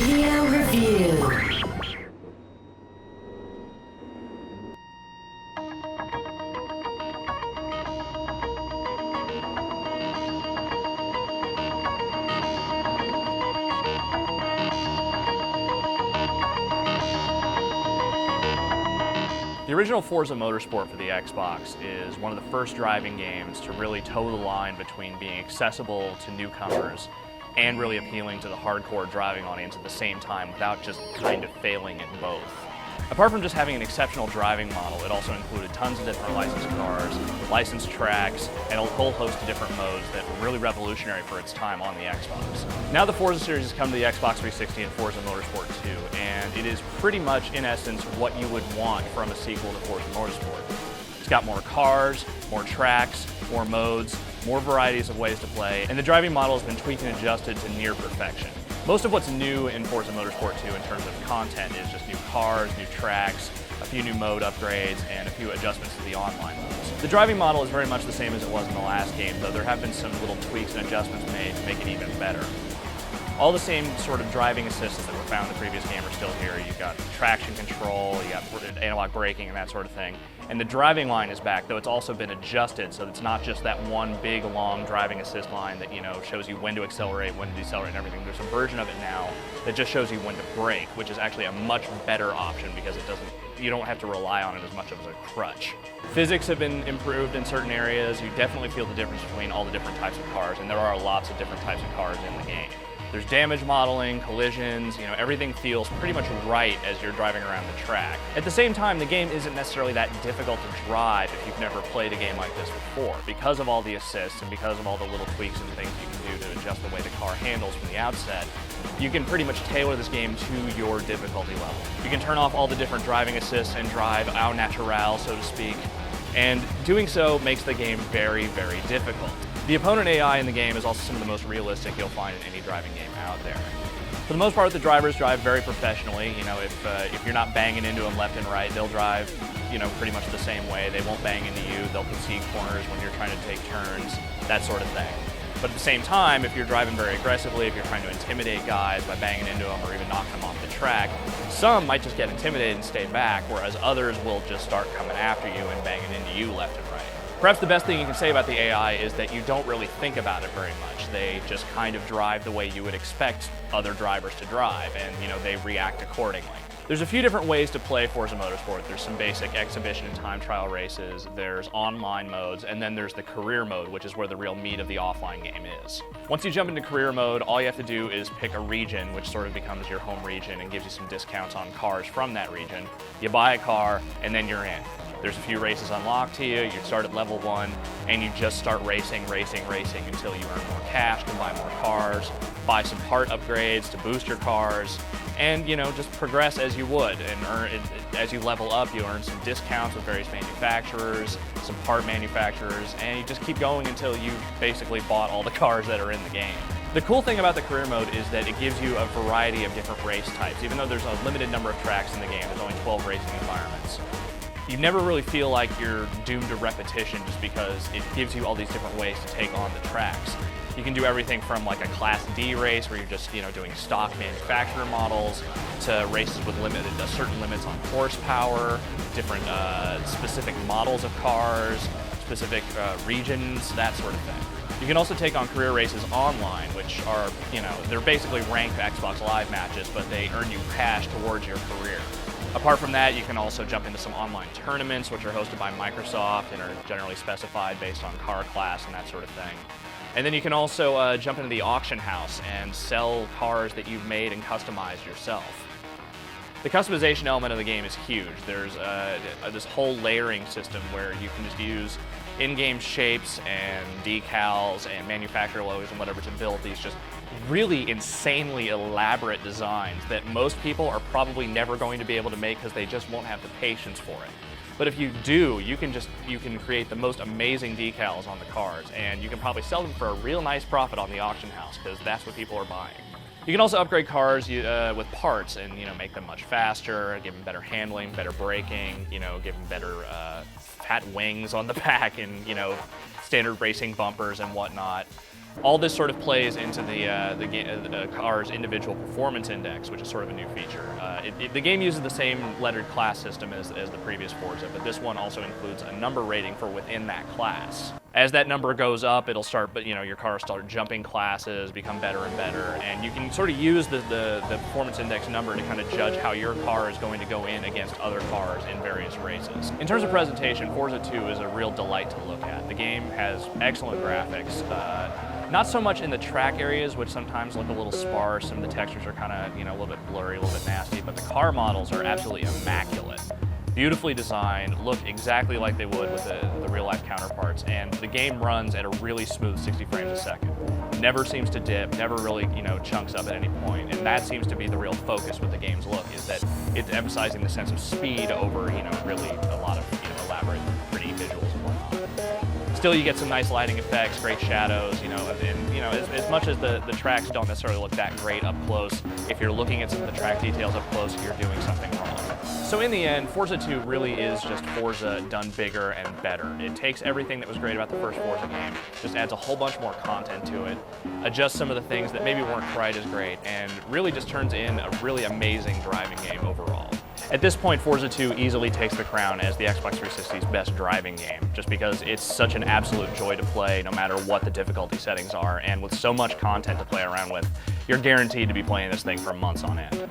Video Review. The original Forza Motorsport for the Xbox is one of the first driving games to really toe the line between being accessible to newcomers and really appealing to the hardcore driving audience at the same time without just kind of failing at both. Apart from just having an exceptional driving model, it also included tons of different licensed cars, licensed tracks, and a whole host of different modes that were really revolutionary for its time on the Xbox. Now the Forza series has come to the Xbox 360 and Forza Motorsport 2, and it is pretty much, in essence, what you would want from a sequel to Forza Motorsport. It's got more cars, more tracks, more modes, more varieties of ways to play, and the driving model has been tweaked and adjusted to near perfection. Most of what's new in Forza Motorsport 2 in terms of content is just new cars, new tracks, a few new mode upgrades, and a few adjustments to the online modes. The driving model is very much the same as it was in the last game, though there have been some little tweaks and adjustments made to make it even better. All the same sort of driving assistants that were found in the previous game are still here. You've got traction control, you got analog braking and that sort of thing. And the driving line is back, though it's also been adjusted so it's not just that one big long driving assist line that, you know, shows you when to accelerate, when to decelerate and everything. There's a version of it now that just shows you when to brake, which is actually a much better option because you don't have to rely on it as much as a crutch. Physics have been improved in certain areas. You definitely feel the difference between all the different types of cars, and there are lots of different types of cars in the game. There's damage modeling, collisions, you know, everything feels pretty much right as you're driving around the track. At the same time, the game isn't necessarily that difficult to drive if you've never played a game like this before. Because of all the assists and because of all the little tweaks and things you can do to adjust the way the car handles from the outset, you can pretty much tailor this game to your difficulty level. You can turn off all the different driving assists and drive au naturel, so to speak, and doing so makes the game very, very difficult. The opponent AI in the game is also some of the most realistic you'll find in any driving game out there. For the most part, the drivers drive very professionally. You know, if you're not banging into them left and right, they'll drive, you know, pretty much the same way. They won't bang into you. They'll concede corners when you're trying to take turns, that sort of thing. But at the same time, if you're driving very aggressively, if you're trying to intimidate guys by banging into them or even knocking them off the track, some might just get intimidated and stay back, whereas others will just start coming after you and banging into you left and right. Perhaps the best thing you can say about the AI is that you don't really think about it very much. They just kind of drive the way you would expect other drivers to drive, and you know, they react accordingly. There's a few different ways to play Forza Motorsport. There's some basic exhibition and time trial races, there's online modes, and then there's the career mode, which is where the real meat of the offline game is. Once you jump into career mode, all you have to do is pick a region, which sort of becomes your home region and gives you some discounts on cars from that region. You buy a car, and then you're in. There's a few races unlocked to you, you start at level 1, and you just start racing until you earn more cash to buy more cars, buy some part upgrades to boost your cars, and you know, just progress as you would. And as you level up, you earn some discounts with various manufacturers, some part manufacturers, and you just keep going until you've basically bought all the cars that are in the game. The cool thing about the career mode is that it gives you a variety of different race types. Even though there's a limited number of tracks in the game, there's only 12 racing environments. You never really feel like you're doomed to repetition just because it gives you all these different ways to take on the tracks. You can do everything from like a Class D race where you're just, you know, doing stock manufacturer models to races with certain limits on horsepower, different specific models of cars, specific regions, that sort of thing. You can also take on career races online, which are, you know, they're basically ranked Xbox Live matches, but they earn you cash towards your career. Apart from that, you can also jump into some online tournaments, which are hosted by Microsoft and are generally specified based on car class and that sort of thing. And then you can also jump into the auction house and sell cars that you've made and customized yourself. The customization element of the game is huge. There's this whole layering system where you can just use in-game shapes and decals and manufacturer logos and whatever to build these just really insanely elaborate designs that most people are probably never going to be able to make because they just won't have the patience for it. But if you do, you can create the most amazing decals on the cars, and you can probably sell them for a real nice profit on the auction house because that's what people are buying. You can also upgrade cars with parts and make them much faster, give them better handling, better braking, give them better fat wings on the back and standard racing bumpers and whatnot. All this sort of plays into the car's individual performance index, which is sort of a new feature. The game uses the same lettered class system as the previous Forza, but this one also includes a number rating for within that class. As that number goes up, it'll start, your car will start jumping classes, become better and better, and you can sort of use the performance index number to kind of judge how your car is going to go in against other cars in various races. In terms of presentation, Forza 2 is a real delight to look at. The game has excellent graphics. Not so much in the track areas, which sometimes look a little sparse. Some of the textures are kind of, a little bit blurry, a little bit nasty, but the car models are absolutely immaculate. Beautifully designed, look exactly like they would with the real-life counterparts, and the game runs at a really smooth 60 frames a second. Never seems to dip, never really, chunks up at any point, and that seems to be the real focus with the game's look, is that it's emphasizing the sense of speed over, really a lot of, elaborate, pretty visuals and whatnot. Still, you get some nice lighting effects, great shadows, and as much as the tracks don't necessarily look that great up close, if you're looking at some of the track details up close, you're doing something wrong. So in the end, Forza 2 really is just Forza done bigger and better. It takes everything that was great about the first Forza game, just adds a whole bunch more content to it, adjusts some of the things that maybe weren't quite as great, and really just turns in a really amazing driving game overall. At this point, Forza 2 easily takes the crown as the Xbox 360's best driving game, just because it's such an absolute joy to play no matter what the difficulty settings are, and with so much content to play around with, you're guaranteed to be playing this thing for months on end.